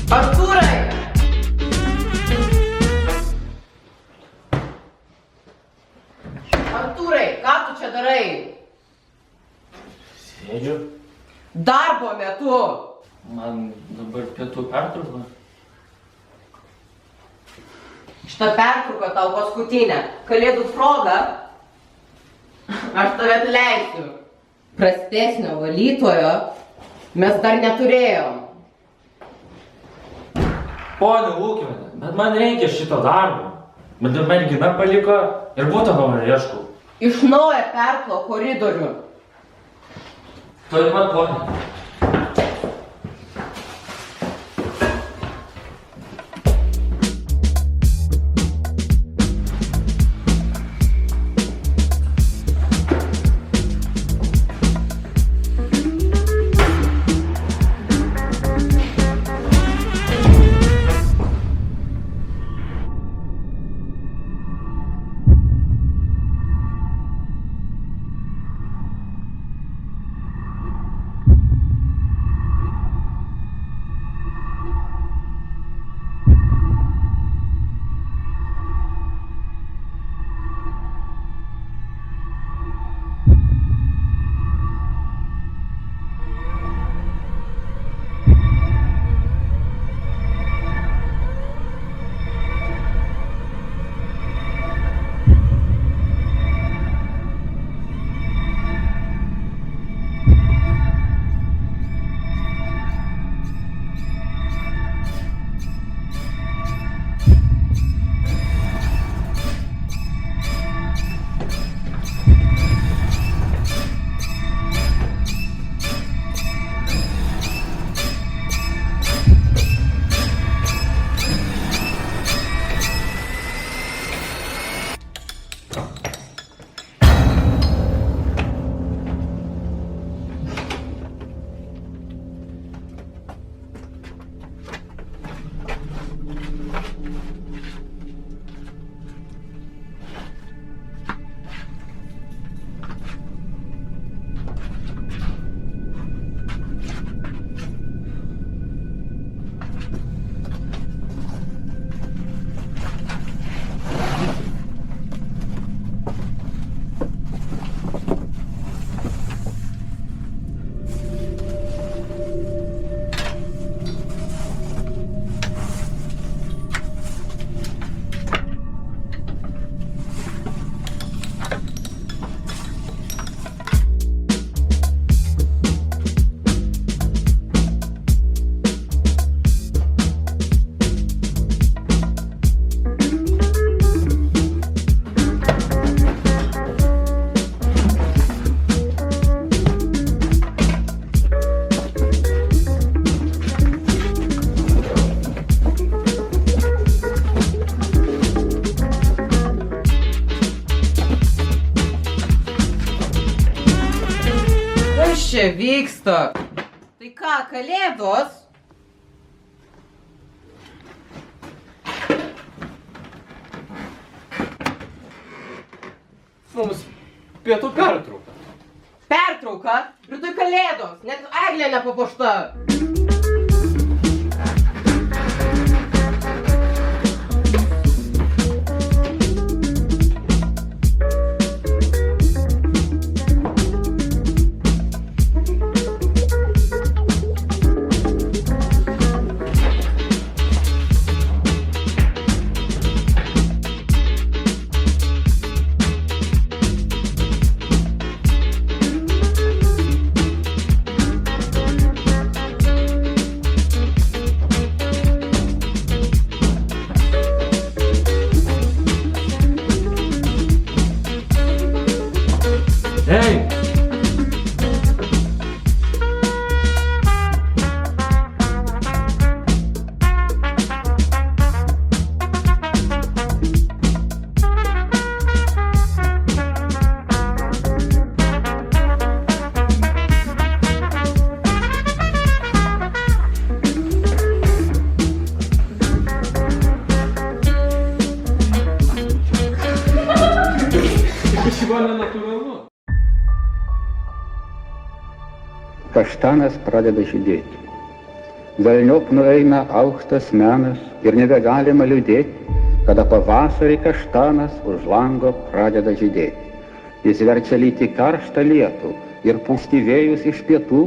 Artūrai! Artūrai, ką tu čia darai? Sėdžiu. Darbo metu. Man dabar pietų pertrauka. Šitą pertrauką tau paskutinę. Kalėdų proga. Aš tave atleisiu. Prastesnio valytojo mes dar neturėjom. Pone Lūkimene, bet man reikia šito darbo. Bet mergina paliko ir būtų naujo ieškau. Iš naujo perklo koridorių. Tuoj man, pone. Čia vyksta. Tai ką, kalėdos? Mums pietų pertrauka. Pertrauka? Rytoj kalėdos. Net eglė nepapuošta. Ei! Хіба не натурально? Kaštanas pradeda žydėti. Velniop nueina aukštas menas ir nebegalima liūdėti, kada pavasarį kaštanas už lango pradeda žydėti. Jis verčia lyti karštą lietų ir pūsti vėjus iš pietų,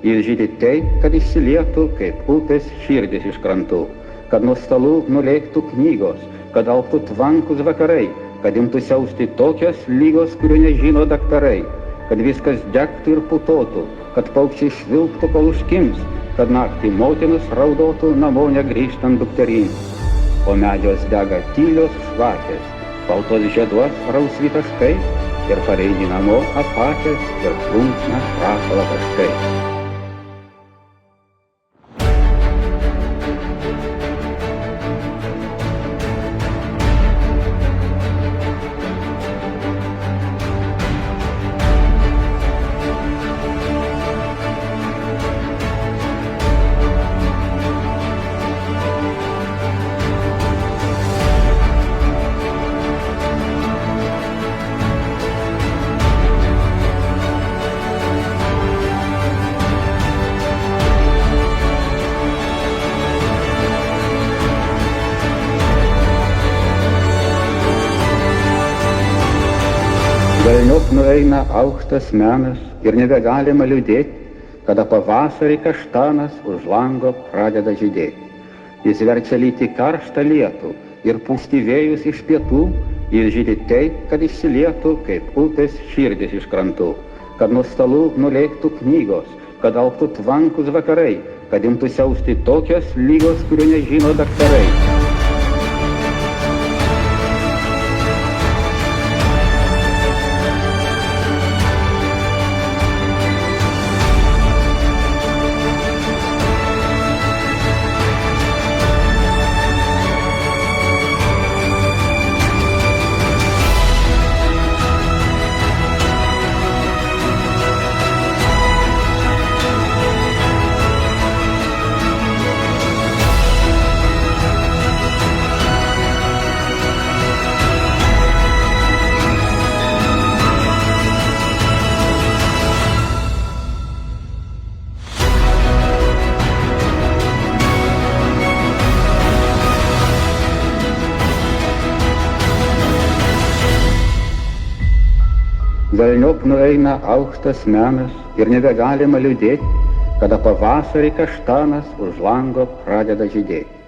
jis žydi taip, kad išsilietų kaip upės širdis iš krantų, kad nuo stalų nulėktų knygos, kad augtų tvankus vakarai, kad imtų siausti tokios lygos, kurių nežino daktarai, kad viskas degtų ir putotų, kad paukščiai švilptų, kol užkims, kad naktį motinos raudotų namo negrįžtant dukterims. O medžios dega tylios švakės, baltos žieduos rausvi taškai ir pareini namo apakęs ir plunksna rakalo taškai. Velniop nueina aukštas menas ir nebegalima liūdėti, kada pavasarį kaštanas už lango pradeda žydėti. Jis verčia lyti karštą lietų ir pūsti vėjus iš pietų, jis žydi taip, kad išsilietų kaip upės širdis iš krantų, kad nuo stalų nulėktų knygos, kad augtų tvankus vakarai, kad imtų siausti tokios lygos, kurių nežino daktarai. Velniop nueina aukštas menas ir nebegalima liūdėti, kada pavasarį kaštanas už lango pradeda žydėti.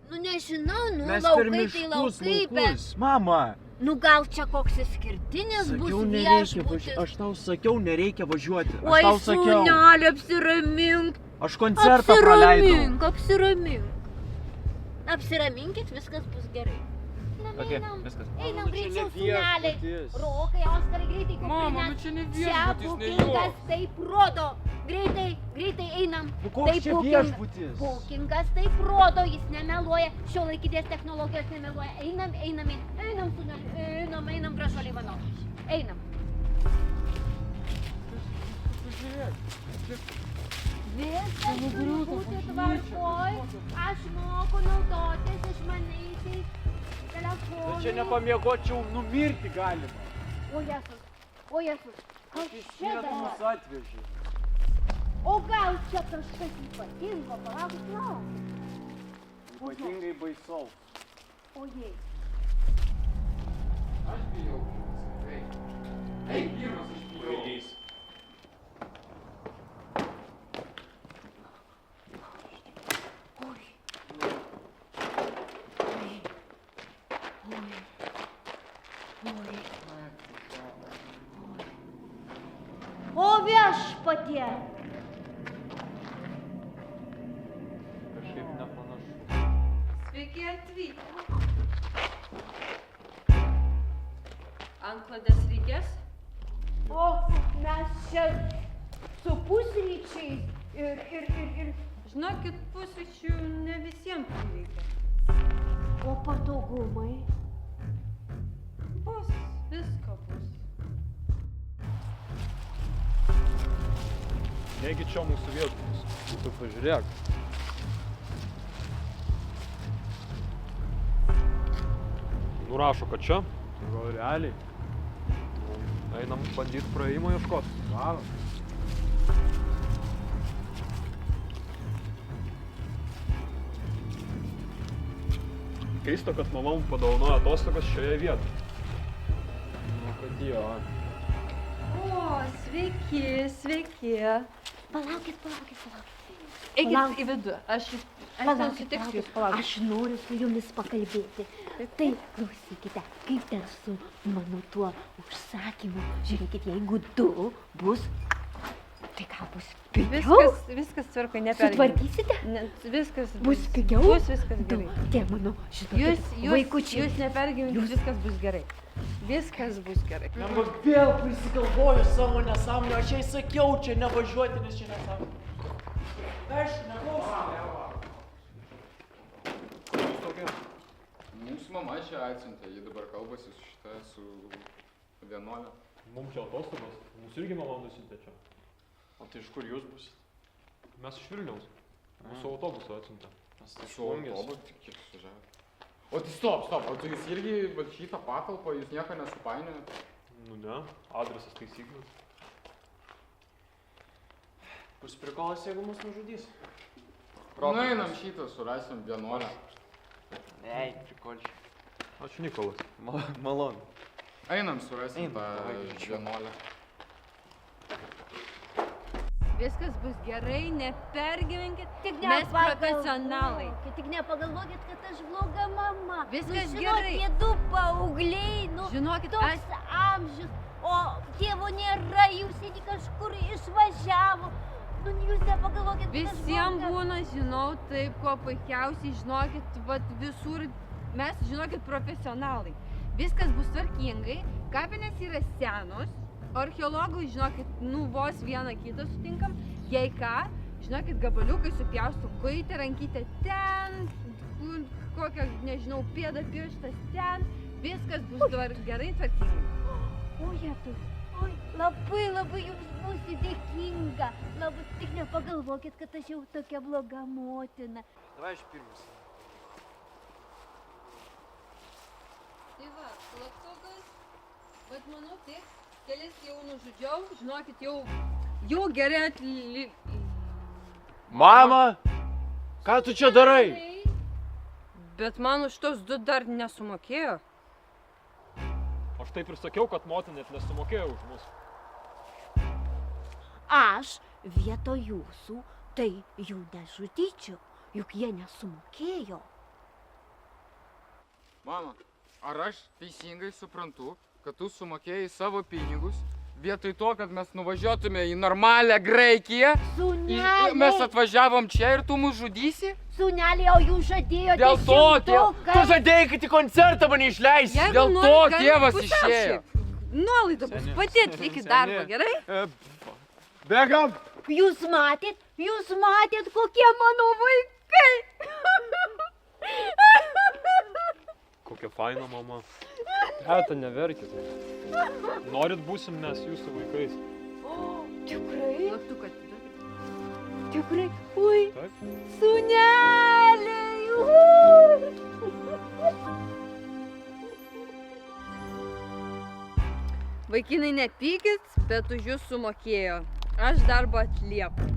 Nežinau, Mes laukai per tai miškus, laukai, bet... laukus. Mama, Gal čia koks išskirtinis bus sakiau, nereikia viešbutis. Aš tau sakiau, nereikia važiuoti. Aš Oi, tau sakiau. sūnelė, apsiramink. Aš koncertą praleidau. Apsiraminkit, viskas bus gerai. Okay, viskas. Einam Mama, nu čia greičiau, ne sūneliai. viešbutis. Rokai, Oskarai, greitai kuprinės. Mama, nu čia ne Čia viešbutis, ne bukingas jo. taip rodo. Greitai einam. Nu koks čia viešbutis? Bukingas taip rodo, jis nemeluoja. Šiuolaikybės technologijos nemeluoja. Einam, sūneliai. Einam, gražuoliai mano. Einam. Viskas turi būti tvarkoj. Aš moku naudotis išmaniaisiais telefonais. Bet čia nepamiegočiau, numirti galima. O Jėzus, kas Jis čia net mus dabar? atvežė. O gal čia kažkas ypatingo, palaukit lauk. Ypatingai baisaus. O jei. Aš bijau. Eik, pirmas išbijau. O viešpatie! Kažkaip nepanašu. Sveiki atvykę. Antklodės reikės? O mes čia su pusryčiais ir... Žinokit, pusryčių ne visiems prireikia. O patogumai? Bus, visko bus. Negi čia mūsų vietos. Tu pažiūrėk. Nurašo, kad čia. Gal realiai. Einam bandyt praėjimo ieškot. Varom. Keista, kad mama mums padovanojo atostogas šioje vietoje. Nu, kad jo. O, sveiki, sveiki. Palaukit. Eikit į vidų, aš ten sutiksiu jūs, palaukit. Aš noriu su jumis pakalbėti. Tai klausykite, kaip ten su mano tuo užsakymu. Žiūrėkit, jeigu 2 bus, tai ką bus pigiau? Viskas tvarkai, nepergyvenkit. Sutvarkysite? Viskas Bus pigiau? Bus viskas gerai. Tie mano, žinokit, vaikučiai. Jūs nepergyvenkit, viskas bus gerai. Viskas bus gerai. Namba vėl prisigalvoju savo nesąmonę, aš jai sakiau čia nevažiuoti, nes čia nesąmonė. Aš neklausiu. Mūsų mama čia atsiuntė, ji dabar kalbasi su šita, su vienuolė. Mums čia atostogos, mūsų irgi mama nusintė čia. O tai iš kur jūs busit? Mes iš Vilniaus. Mūsų autobusą atsiuntė. Su autobusu, tik kiek sužavė. O tai stop, o tai jūs irgi šitą patalpą, jūs nieko nesupainiojat? Nu ne, adresas taisyklis. Bus prikolas, jeigu mus nužudys. Nu einam šitą, surasim vienuolę. Ei, prikoličiai. Ačiū Nikolas. Malonu. Einam surasim tą vienuolę. Viskas bus gerai, nepergyvenkit. Tik Mes profesionalai. Tik nepagalvokit, kad aš bloga mama. Viskas nu, gerai. Tie 2 paaugliai, nu, Žinokit, toks amžius, o tėvo nėra, jūs sėdi kažkur išvažiavo. Nu, jūs nepagalvokit, kad aš visiems bloga. būna, žinau, taip, ko puikiausiai, žinokit, vat visur, mes, žinokit, profesionalai. Viskas bus tvarkingai, kapinės yra senos, archeologų, žinokit, nu, vos vieną kitą sutinkam, jei ką, žinokit, gabaliukai supjaustum, kojytę, rankytę ten, kokią, nežinau, pėdą pirštas ten, viskas bus gerai tvarkingai. O, jėtų, oi, labai jums būsiu dėkinga. Labai, tik nepagalvokit, kad aš jau tokia bloga motina. Davai aš pirmas. Tai va, klaptukas, bet manau, tik, kelis jau nužudžiau, žinokit, jau gerai Mama, ką tu čia darai? Bet man už tos 2 dar nesumokėjo. Aš taip ir sakiau, kad motina net nesumokėjo už mus. Aš vietoj jūsų tai jų nežudyčiau, juk jie nesumokėjo. Mama, ar aš teisingai suprantu, kad tu sumokėjai savo pinigus vietoj to, kad mes nuvažiuotume į normalią Graikiją? Sūnelį! Mes atvažiavom čia ir tu mus žudysi? Sūnelį, o jūs žadėjote Dėl to, Tu žadėjai, kad į koncertą mane išleisi. Dėl to tėvas išėjo. Nuolaida bus, pati atlikit darbą, gerai? Bėgam! Jūs matėt, kokie mano vaikai. Kokia faina mama. Teta, neverkit. Norit būsim mes jūsų vaikais. Tikrai? Klaptuką atiduokit. Tikrai? Oi, Taip? sūneliai. Vaikinai, nepykit, bet už jūs sumokėjo. Aš darbą atlieku.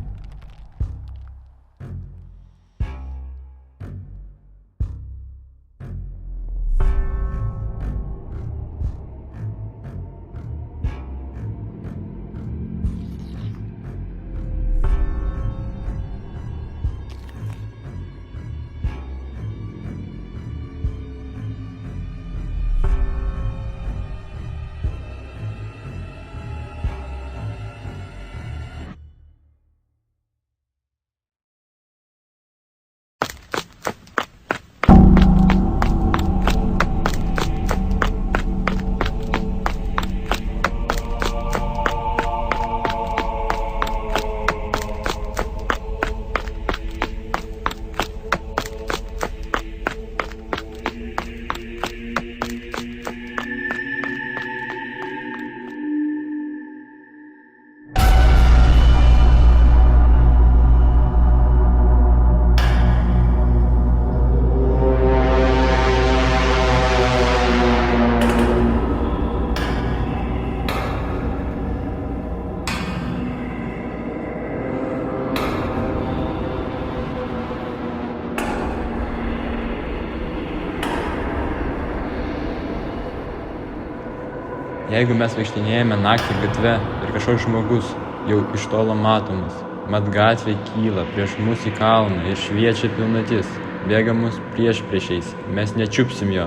Jeigu mes vaikštinėjame naktį gatve ir kažkoks žmogus jau iš tolo matomas, mat gatvė kyla prieš mus į kalną ir šviečia pilnatis, bėga mus priešais, mes nečiupsim jo,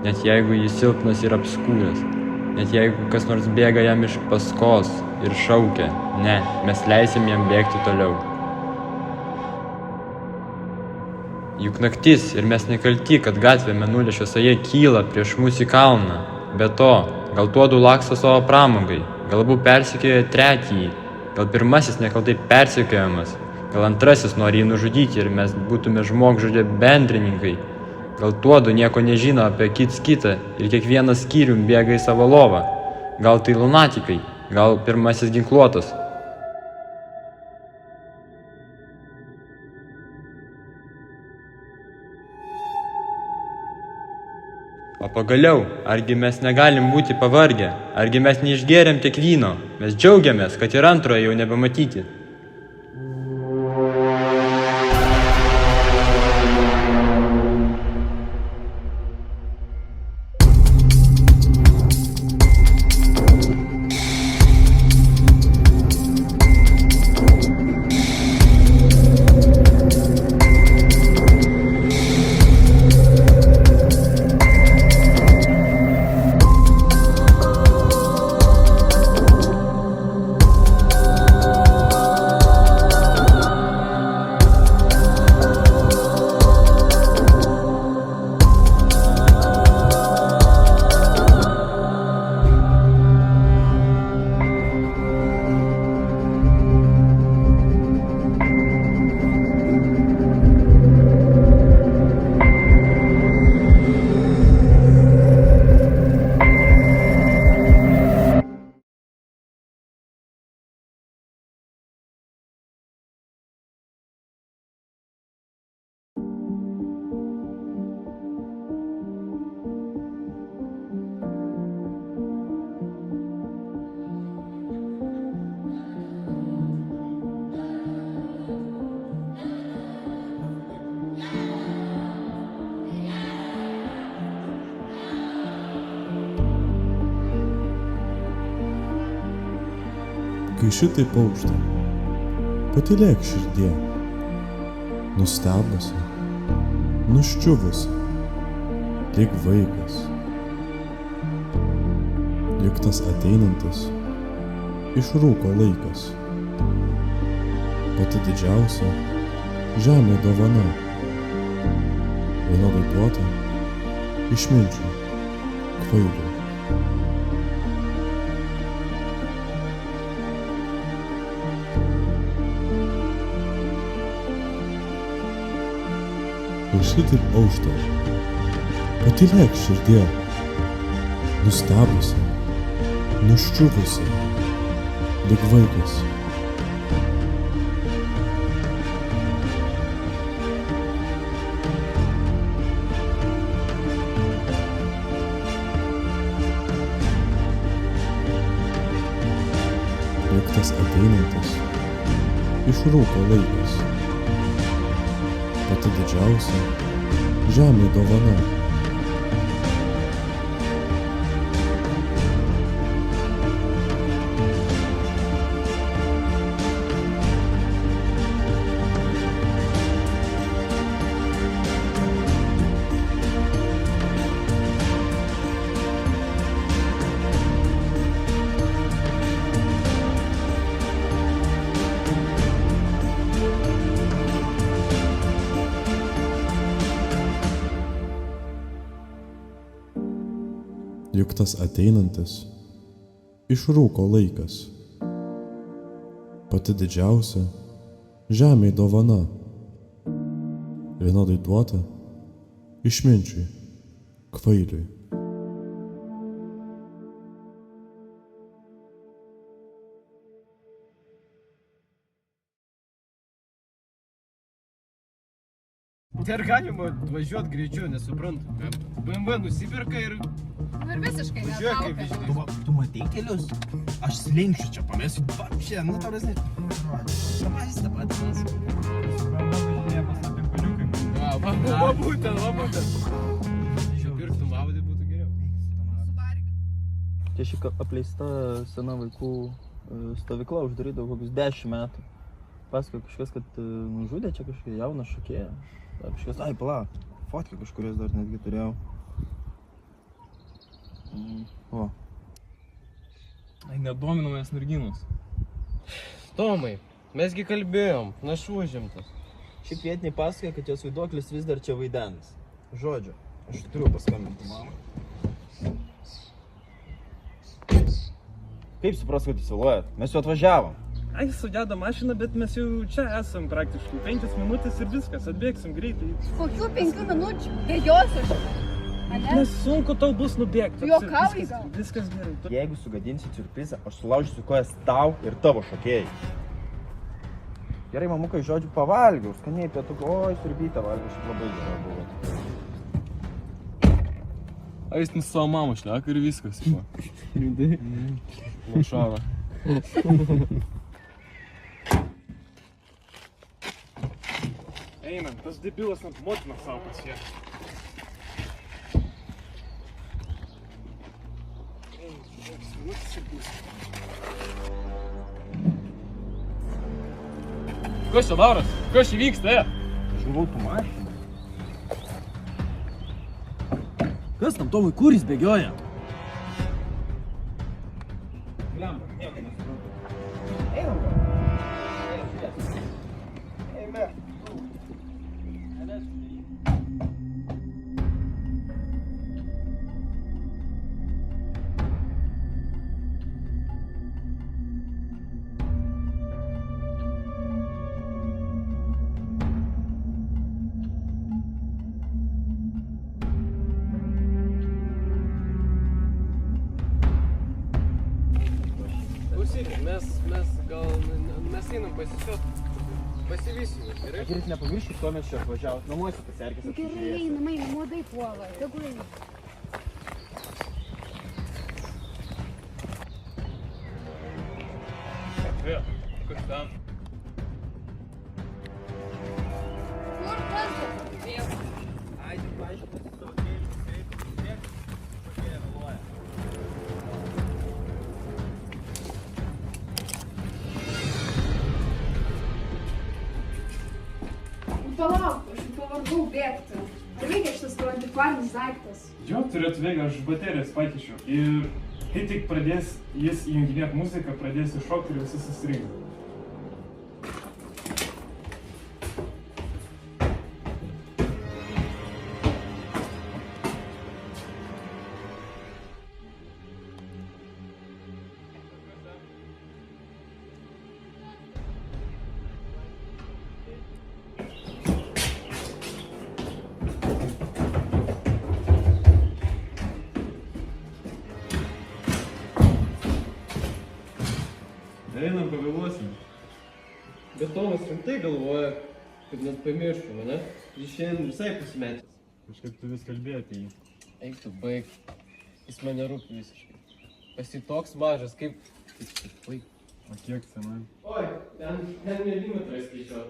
net jeigu jis silpnas ir apskūręs, net jeigu kas nors bėga jam iš paskos ir šaukia, ne, mes leisim jam bėgti toliau. Juk naktis ir mes nekalti, kad gatvė mėnulio šviesoje kyla prieš mus į kalną. Be to, gal tuodu laksto savo pramogai, galbūt persekioja trečiąjį, gal pirmasis nekaltai persekiojamas, gal antrasis nori jį nužudyti ir mes būtume žmogžudžio bendrininkai, gal tuodu nieko nežino apie kitą ir kiekvienas skyrium bėga į savo lovą, gal tai lunatikai, gal pirmasis ginkluotas. O pagaliau, argi mes negalim būti pavargę, argi mes neišgėrėm tiek vyno, mes džiaugiamės, kad ir antrojo jau nebematyti. Kai šitaip aušta, patylėk širdie, nustebusi, nuščiuvusi, lyg vaikas. Juk tas ateinantis iš rūko laikas, pati didžiausia žemė dovana, vienodai duota išminčių, kvailių. Ir šitaip aušta, patylėk širdie, nustebusi, nuščiuvusi, lyg vaikas. Juk tas ateinantis iš rūko laikas, pati didžiausia žemė dovana. Juk tas ateinantis iš rūko laikas, pati didžiausia žemė dovana, vienodai duota išminčiui, kvailiui. Tai ar galima važiuoti greičiau, nesuprantu. BMW nusipirka ir... Ir visiškai važiuoja kaip biškai. Tu matei kelius? Aš slinksiu čia, pamėsiu vapšė, nu tau rasnė. Pamėsis tą patį mes. Va būtent. Čia pirktum Audi būtų geriau. Čia šiek apleista sena vaikų stovykla, uždarydavo kokius 10 metų. Pasakojo kažkas, kad nužudė čia kažkokią jauną šokėją. Kažkas, ai, pala, fotkę kažkurias dar netgi turėjau. O. Ai, nedomino mes merginos. Tomai, mesgi kalbėjom, aš užimtas. Šiaip vietiniai pasakoja, kad jos vaiduoklis vis dar čia vaidenas. Žodžiu, aš turiu paskambinti mamą. Kaip supras, kad jūs vėluojat? Mes jau atvažiavom. Ai, sugeda mašina, bet mes jau čia esam praktiškai. 5 minutės ir viskas, atbėgsim greitai. Kokių 5 minučių? Bėgiosiu aš. Nesunku tau bus nubėgti. Juokauji gal? Viskas gerai. Jeigu sugadinsit siurprizą, aš sulaužysiu kojas tau ir tavo šokėjai. Gerai, mamukai, žodžiu, pavalgiau, skaniai pietų, oi, siurbytę valgiau, šiaip labai gerai buvo. A jis nu savo mamą šneka ir viskas. Rimtai? Lošava. Einam, tas debilas ant motiną savo pasiekė. Kas čia daras? Kas čia vyksta? Aš galvoju, tu mašina. Kas tam Tomui kuris bėgioja? Lemba, nieko nesuprantu. Einam gal. Eime. Klausykit, mes einam pasisiot, pasivysim, gerai? Gerai, nepamirškit, ko mes čia atvažiavot. Namuose pasiarkės apsižiūrėsim. Gerai, namai, nuodai puola. Tegul eina. Kas ten? Kur tas? Ai, tik paaiškinti savo kėlį, kaip tiek, kokie vėluoja. Palauk, aš jau pavargau bėgti. Ar veikia šitas tavo antikvarinis daiktas? Jo, turėtų veikia, aš baterijas pakeičiau. Ir kai tik pradės jis įjunginėt muziką, pradėsiu šokti ir visi susirinks. Einam, pavėluosim. Bet Tomas rimtai galvoja, kad net pamirštų mane. Jis šiandien visai pasimetęs. Kažkaip tu vis kalbėjai apie jį. Eik tu, baig. Jis mane rūpi visiškai. Esi toks mažas, kaip... Baig. O kiek senai? Oi, ten milimetrai skaičiuot.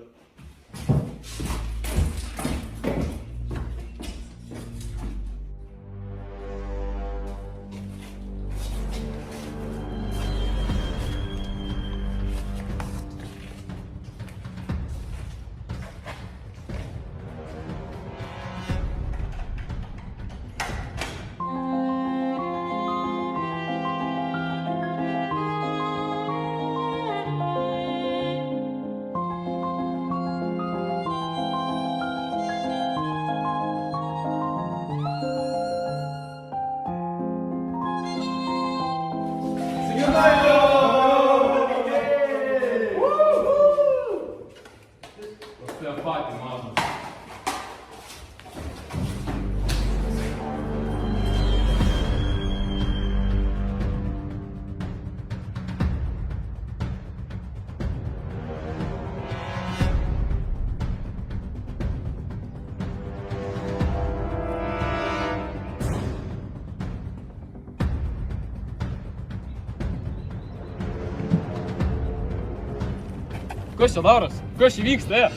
Kas čia daras? Kas čia vyksta?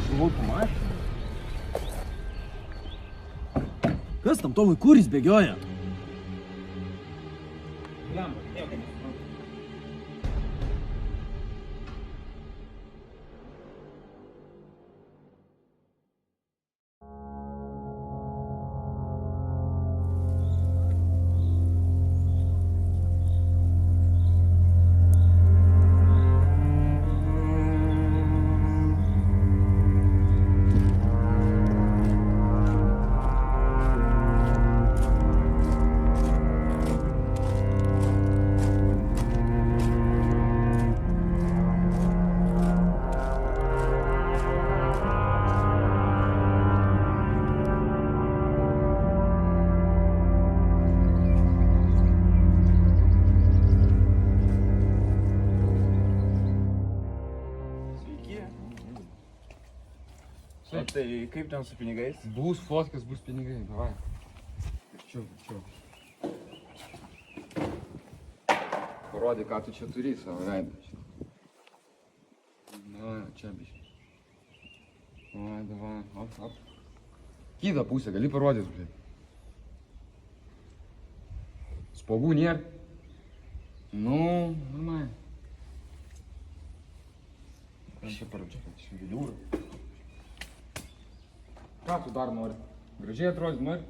Galvoju, tu mašina. Kas tam Tomui kuris bėgioja? blemba, nieko nesuprantu. O tai kaip ten su pinigais? Bus fotkas, bus pinigai, davai. Čia. Parodyk, ką tu čia turi savo veidą. Na, čia biškai. Davai, op. Kitą pusę gali parodyti, blė. Spogų nėra. Nu, normaliai. Čia šviliūra. Ką tu dar nori? Gražiai atrodyti nori?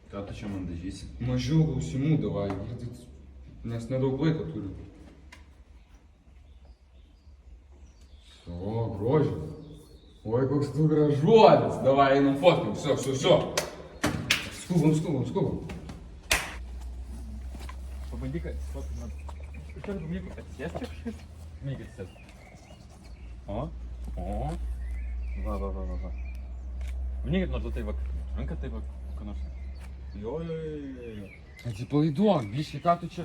Ką tu čia man dažysi? Mažiau klausimų davai, nes nedaug laiko turiu. O, grožis. Oi, koks tu gražuolis. Davai, einam fotkim, viso. Skubam. Pabandyk atsistoti man. Pabandyk atsisėsti kažkaip. Mygi atsisėsti. O. Va. Pabandyk nors tai va, ranka tai va, ką nors. Jo. Atsipalaiduok, biškai, ką tu čia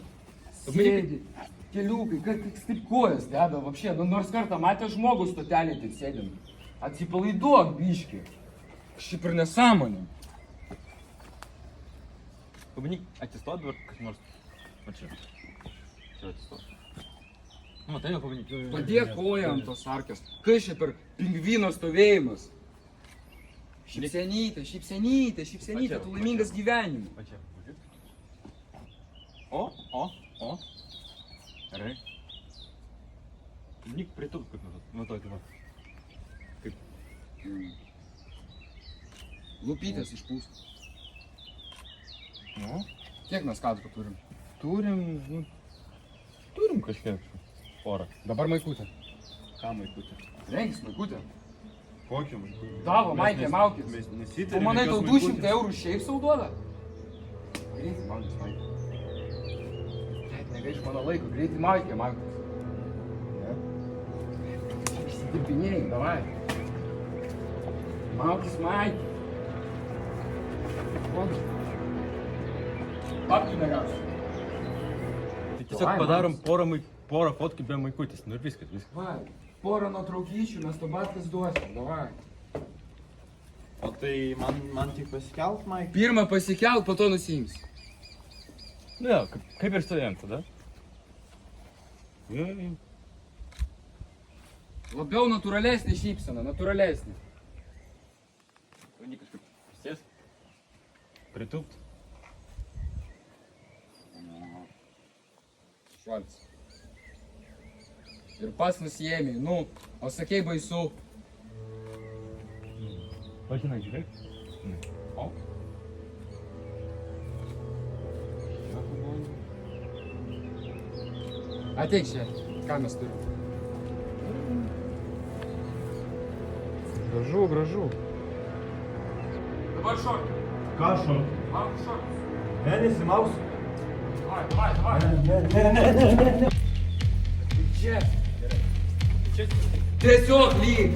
sėdi. Keliukai, kad tik taip kojas deda, vapšė. Nors kartą matė žmogus stotelį taip sėdim. Atsipalaiduok, biškai. Šiaip ir nesąmonė. Pabandyk atsistoti dabar kas nors. Va čia. Čia atsistoti. Nu, tai jau pabandyk. Padėk koją ant tos arkės. Kas čia per pingvino stovėjimas? Šypsenytė, tu laimingas gyvenimu. Va čia. O. Gerai. Pabandyk pritūpt kaip nors. Nu, tokį va. Kaip. Lūpytės išpūst. Nu? Kiek mes kadrų turim? Turim kažkiek. Porą. Dabar maikutė. Ką maikutė? Rengis maikutė. Kokį maikutę? Tavo maikė maukės. Mes Tu nesitarėm. manai, tau 200 eurų šiaip sau duoda? Greitai maukės maikė. Negaiš mano laiko, greitai maikė maukės. Išsidirbinėjai, davai. Maukės maikė. Papkių negausiu. Tai tiesiog padarom porą fotkų be maikutės. Nu ir viskas. Va, porą nuotraukyčių mes to batkas duosim, davai. O tai man tik pasikelt, Maik? Pirmą pasikelt, po to nusiimsi. Nu jo, kaip ir stovėjom tada. Jo. Labiau natūralesnė šypsena, natūralesnė. Pabandyk kažkaip sės. Pritūpt. Švalts. Ir pats nusiėmė, nu, o sakei baisu. Pažinai, žiūrėk. O? Ateik čia, ką mes turim? Gražu. Dabar šortai. Ką šortai? Mauk šortai. Ne, nesimausiu. Davai. Ne. Čia. Tiesiog lyg.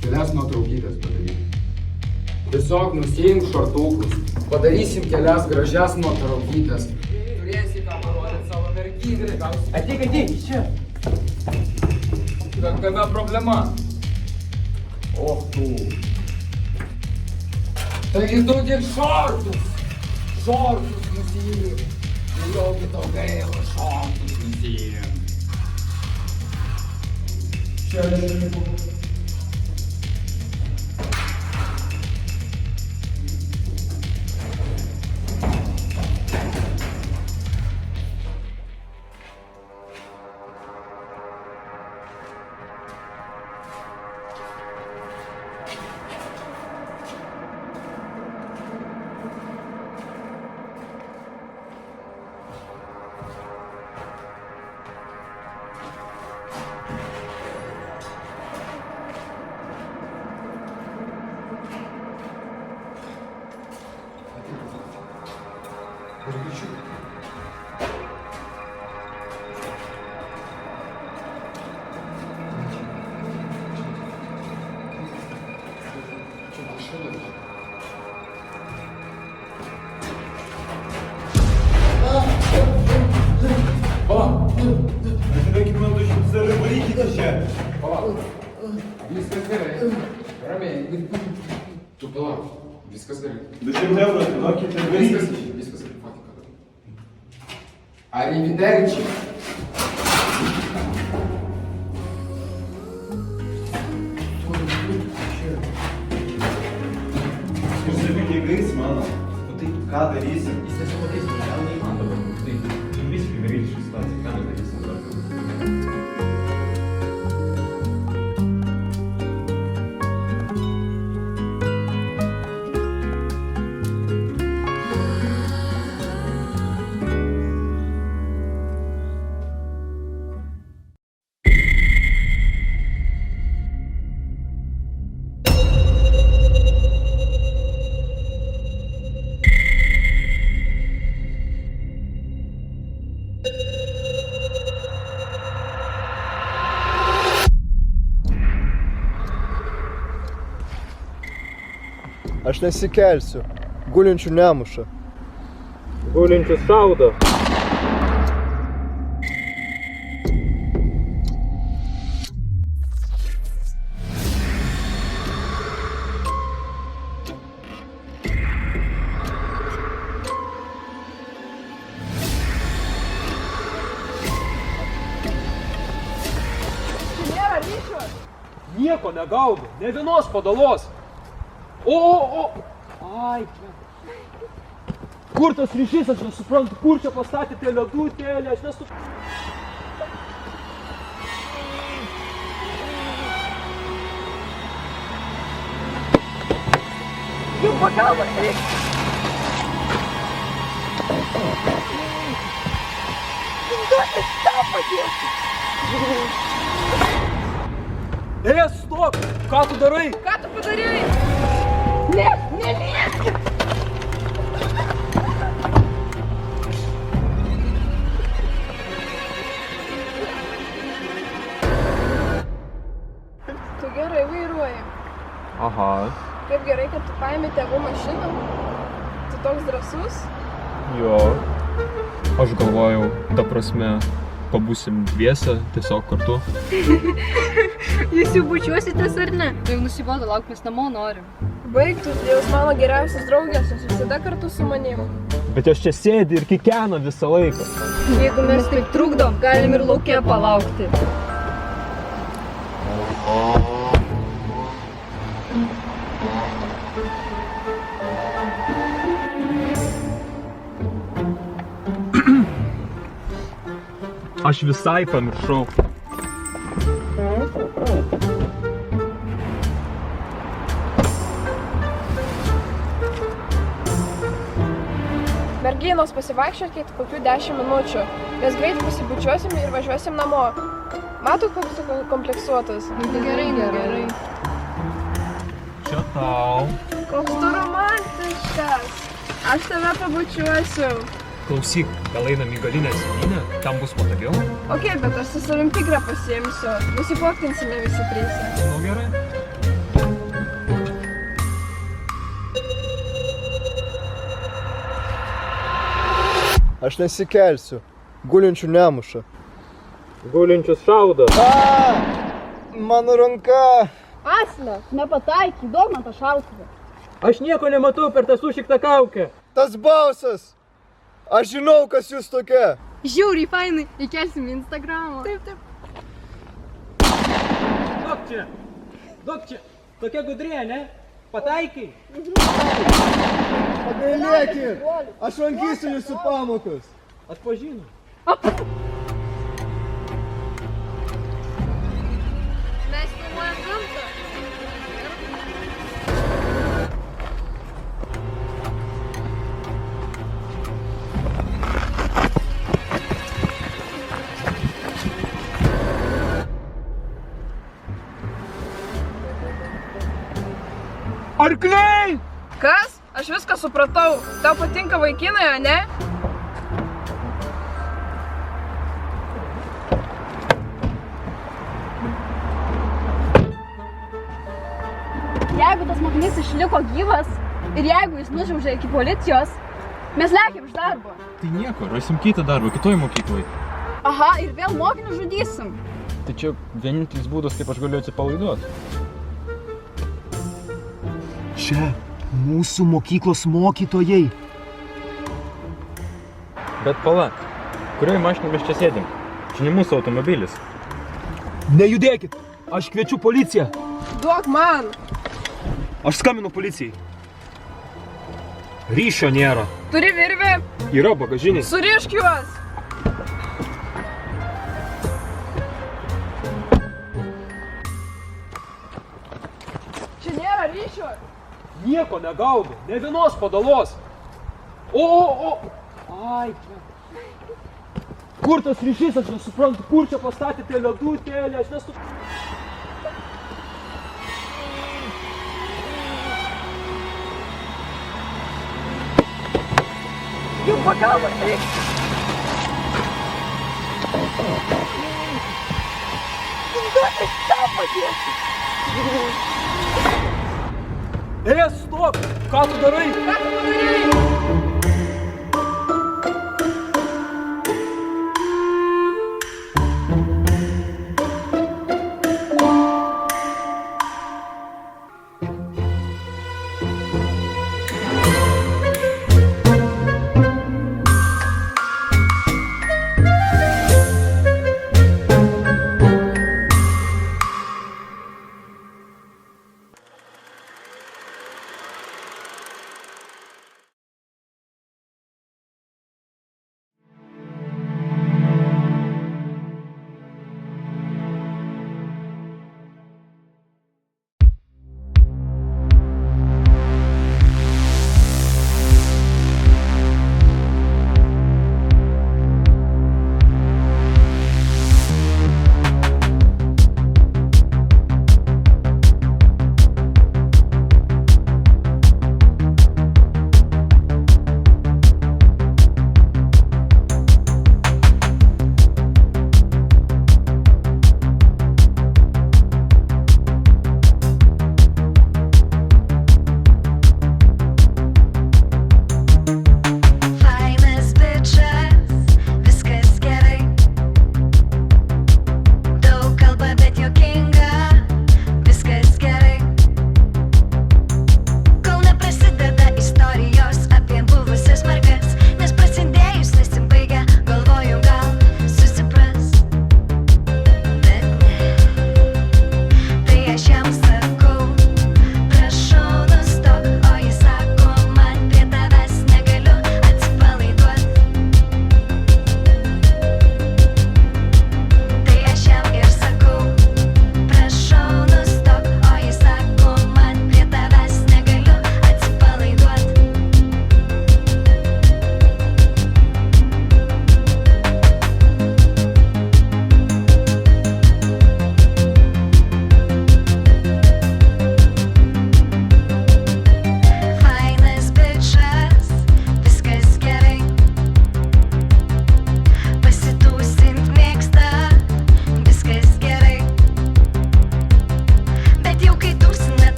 Kelias nuotraukytes padaryk. Tiesiog nusiimk šortukus. Padarysim kelias gražias nuotraukytes. Turėsi ką parodyti savo merginai. Ateik, čia. Kame problema? Och tu. Taigi tu tik šortus nusiimi. Nejaugi tau gaila šortus nusiimi. Čia nežinau. Viskas gerai. Ramiai. Tu palauk. Viskas gerai. 200 eurų atiduokite varyti. Viskas gerai. Arrivederci. Ir sakai, kiekais mano. O tai ką darysim? Jis tiesiog pakeis, gal neįmanoma. Tai visiškai daryti šį situaciją. Ką mes darysim dabar? Aš nesikelsiu. Gulinčių nemuša. Gulinčius šaudo. Nėra ryšio. Nieko negaudo, ne vienos padalos. O! Ai, kur tas ryšys, aš nesuprantu, kur čia pastatėte ledutėlę, aš nesuprantu. Jau pagalba, eik. Duokit tau padėti. Stop! Ką tu darai? Ką tu padarai? Neliesk! Tu gerai vairuoji. Aha. Kaip gerai, kad tu paėmė tėvų mašiną. Tu toks drąsus. Jo. Aš galvojau, ta prasme, pabūsim dviese, tiesiog kartu. Jūs jau bučiuositės ar ne? Tai jau nusibodo, lauk, mes namo norim. Baigtų, jūs mano geriausias draugės, jūs visada kartu su manim. Bet aš čia sėdi ir kikena visą laiką. Jeigu mes taip trukdom, galim ir lauke palaukti. Aš visai pamiršau. Merginos, pasivaikščiokit kokių 10 minučių. Mes greit pasibučiuosim ir važiuosim namo. Matot, koks tu kompleksuotas? Gerai. Čia tau. Koks tu romantiškas. Aš tave pabučiuosiu. Klausyk, gal einam į galinę sėdynę, tam bus patogiau? Ok, bet aš su savim tigrą pasiimsiu. Nusipoktinsime visi tryse. Nu gerai. Aš nesikelsiu. Gulinčių nemuša. Gulinčius šaudo. Mano ranka. Asle, nepataiky, duok man tą šautuvą. Aš nieko nematau per tą sušiktą kaukę. Tas balsas! Aš žinau, kas jūs tokia. Žiauriai fainai, įkelsim į Instagramą. Taip, taip. Duok čia. Tokia gudrė, ne? Pataikai. Pagailėkit! Aš lankysiu jūsų pamokas. Atpažino. Mes filmuojam gamtą. Arkliai! Kas? Aš viską supratau. Tau patinka vaikinai, a ne? Jeigu tas mokinys išliko gyvas ir jeigu jis nužemžė iki policijos, mes lekiam iš darbo. Tai nieko, rasim kitą darbą, kitoj mokyklai. Aha, ir vėl mokinius žudysim. Tai čia vienintelis būdas, kaip aš galiu atsipalaiduoti. Čia mūsų mokyklos mokytojai. Bet pala, kurioje mašinoje mes čia sėdim? Čia ne mūsų automobilis. Nejudėkit, aš kviečiu policiją. Duok man. Aš skambinu policijai. Ryšio nėra. Turi virvę? Yra bagažinė. Surišk juos. Čia nėra ryšio. Nieko negaudo, ne vienos padalos. O. Ai, čia. Kur tas ryšys, aš nesuprantu, kur čia pastatėte ledutėlį, aš nesuprantu. Jum pagalba reikia. Duokit tą padėti. Stop! Ką tu darai? Ką tu padarei?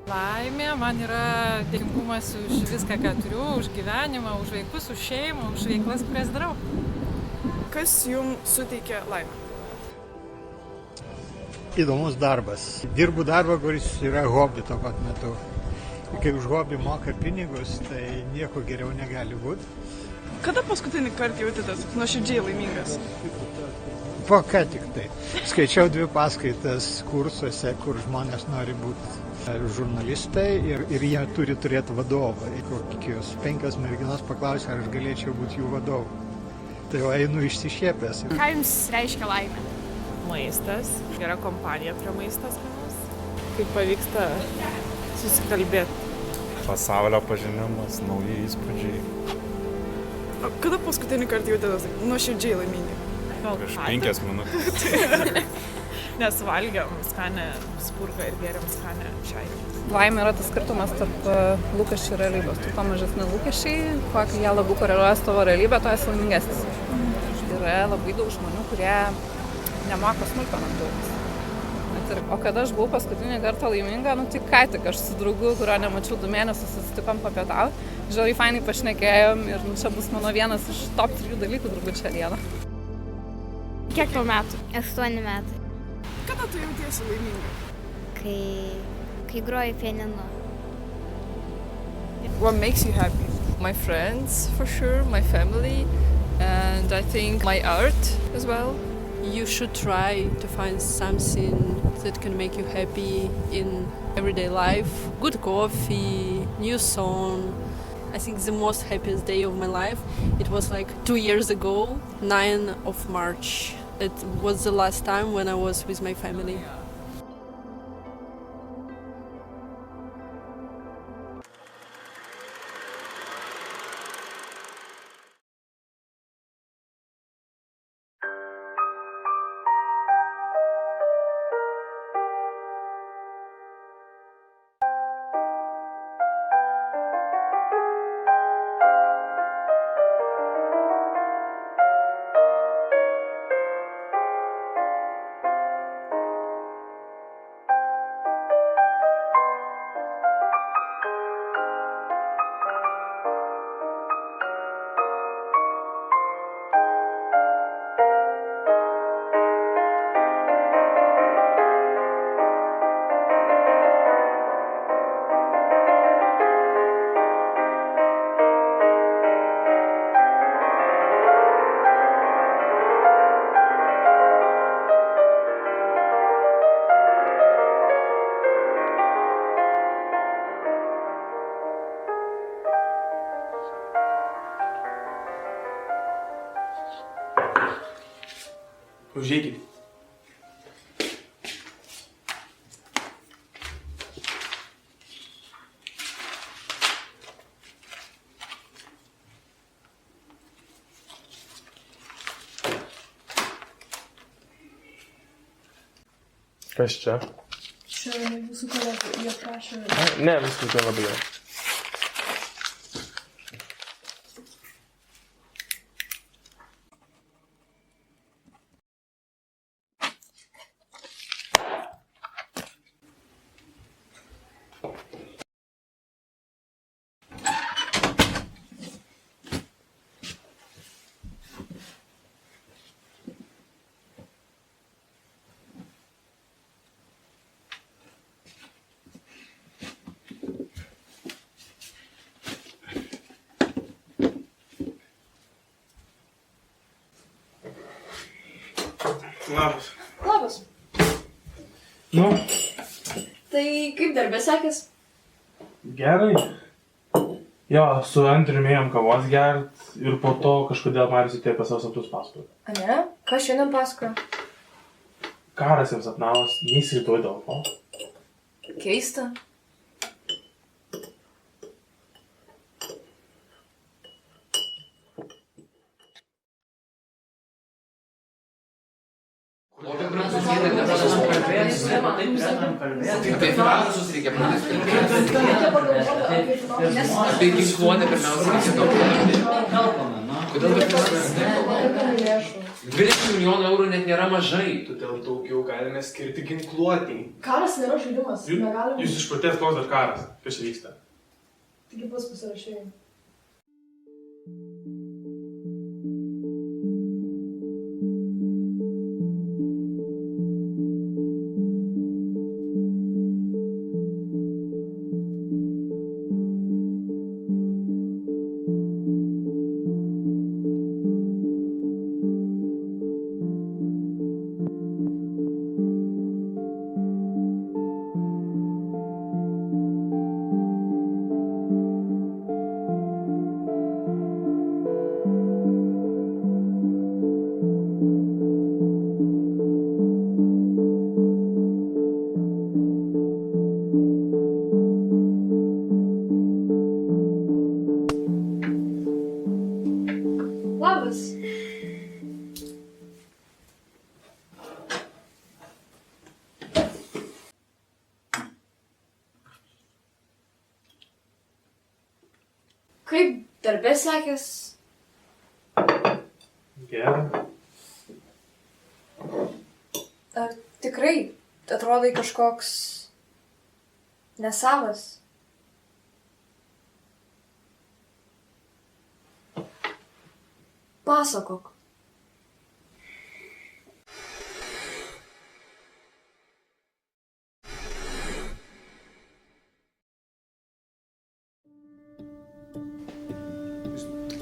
Laimė man yra dėkingumas už viską, ką turiu, už gyvenimą, už vaikus, už šeimą, už veiklas, kurias darau. Kas jums suteikia laimę? Įdomus darbas. Dirbu darbą, kuris yra hobi tuo pat metu. Kai už hobį moka pinigus, tai nieko geriau negali būti. Kada paskutinį kartą jautėtės nuoširdžiai laimingas? Po ką tik tai. Skaičiau 2 paskaitas kursuose, kur žmonės nori būti žurnalistai ir jie turi turėti vadovą. Kokios 5 merginos paklausė, ar aš galėčiau būti jų vadovu. Tai jau einu išsišiepęs. Ką jums reiškia laimė? Maistas, gera kompanija prie maistas skanus. Kaip pavyksta susikalbėti. Pasaulio pažinimas, nauji įspūdžiai. O kada paskutinį kartą jautėtės nuoširdžiai laimingi? Prieš 5 minutės. Nes valgiam skanę spurgą ir geriam skanę čai. Laimė yra tas skirtumas tarp lūkesčių ir realybės. Tu kuo mažesni lūkesčiai, kuo jie labiau koreliuoja su tavo realybė, tuo esi laimingesnis. Yra labai daug žmonių, kurie nemoka smulkmenų džiaugtis. O kada aš buvau paskutinį kartą laiminga, tai ką tik aš su draugu, kurio nemačiau 2 mėnesius, susitikom papietauti. Žiauriai fainai pašnekėjom ir čia bus mano vienas iš top 3 dalykų turbūt šią dieną. Kiek tau metų? 8 metai. Kada tu jautiesi laiminga? Kai groju pianinu. What makes you happy? My friends, for sure, my family, and I think my art as well. You should try to find something that can make you happy in everyday life. Good coffee, new song. I think the most happiest day of my life, it was like 2 years ago, 9th of March. It was the last time when I was with my family. Užeikit. Kas čia? Čia jūsų kolegų, jie prašė. Ne, viskas labai gerai. Labas. Labas. Nu, Tai kaip darbė sekės? gerai. Jo, su Andriumi ėjom kavos gert ir po to kažkodėl Marius atėjo pas savo sapnus pasakoti. A ne? Ką šiandien pasakojo? Karas jiems sapnavos, neįsivaizduoju dėl ko. Keista. Apie finansus reikia pradėti kalbėti. Apie ginkluotę pirmiausia reikia kalbėti. Kodėl tu nesvarsti? 20 milijonų eurų net nėra mažai. Todėl daugiau galime skirti ginkluotėjai. Karas nėra žaidimas, negalime. Jūs išprotės klaus dar karas. Kas čia vyksta? Taigi pats pasirašėjai. Labas. Kaip darbė sekės? Gerai. Ar tikrai atrodai kažkoks nesavas? Pasakok.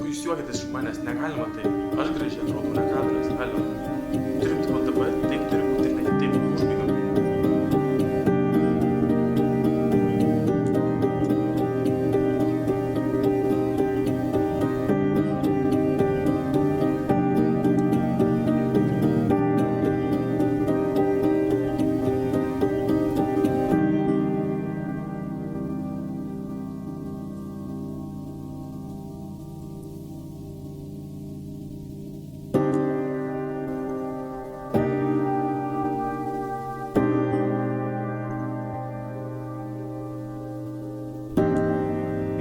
Jūs juokitės iš manęs, negalima taip. Aš gražiai atrodau, ne kadras, alio. Turim tipo dabar, taip turi būti, ne taip, užbaigam.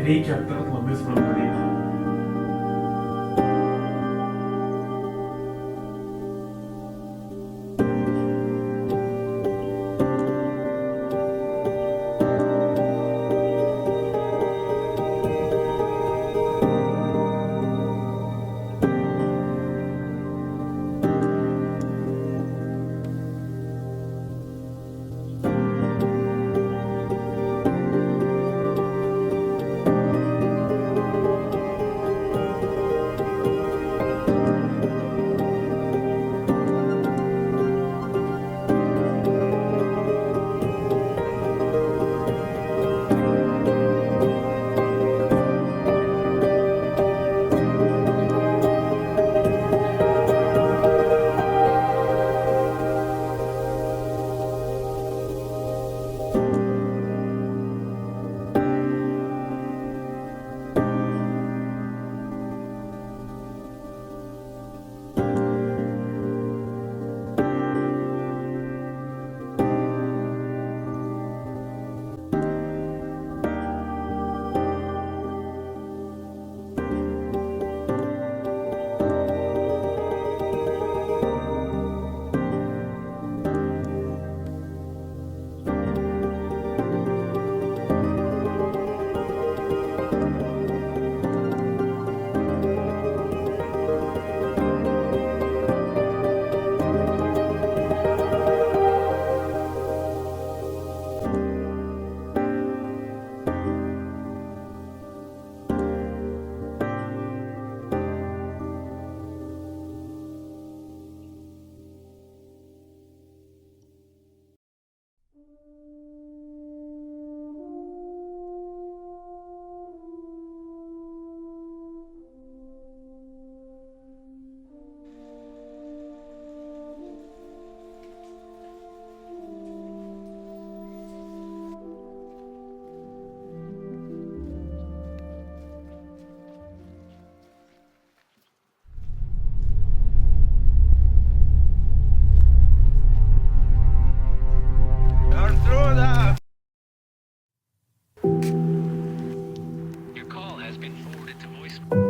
Reikia aptart labai svarbų reikalą. Your call has been forwarded to voicemail.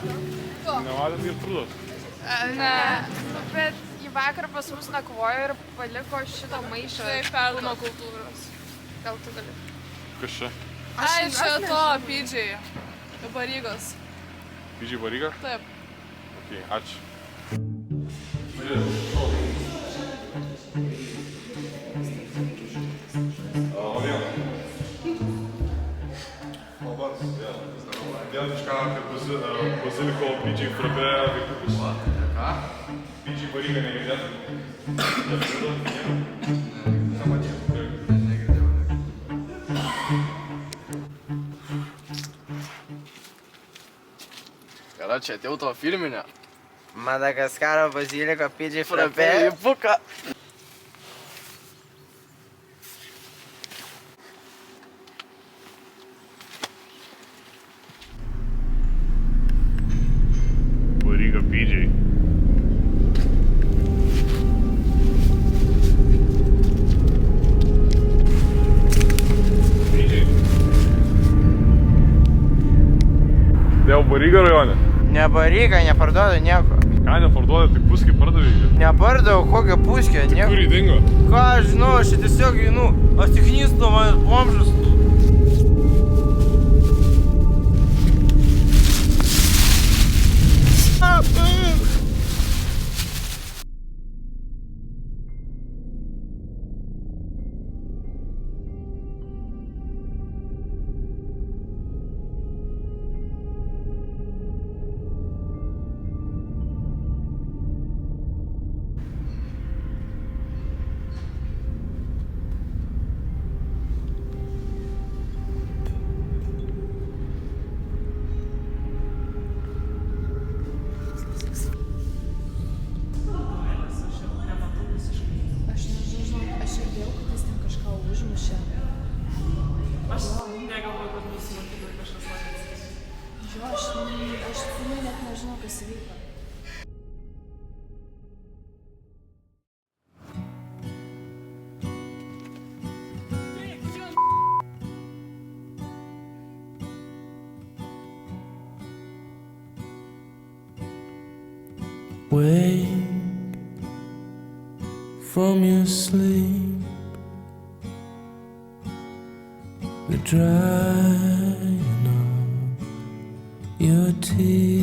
Tu. Nematėt Gertrūdos? Ne, bet į vakarą pas mus nakvojo ir paliko šitą maišą. Tai kūno kultūros. Gal tu gali? Kas čia? Ai, čia to PJ. Barygos. PJ Baryga? Taip. Ok, ačiū. Vėl kažką apie baziliko PJ Frappé vaikukus. Ką? PJ Baryga negirdėtum? Kada čia atėjau to filminio? Madagaskaro baziliko PJ Frappé į puką. Baryga PJ. Dėl Baryga rajone? Ne Baryga, neparduodu nieko. Ką neparduoda, tai puskį pardavė? Nepardavau, kokią puskį, nieko. Kur įdingo? Ką aš žinau, aš tiesiog einu, atsichnystu man bomžus. Wake from your sleep, the drying of your tears.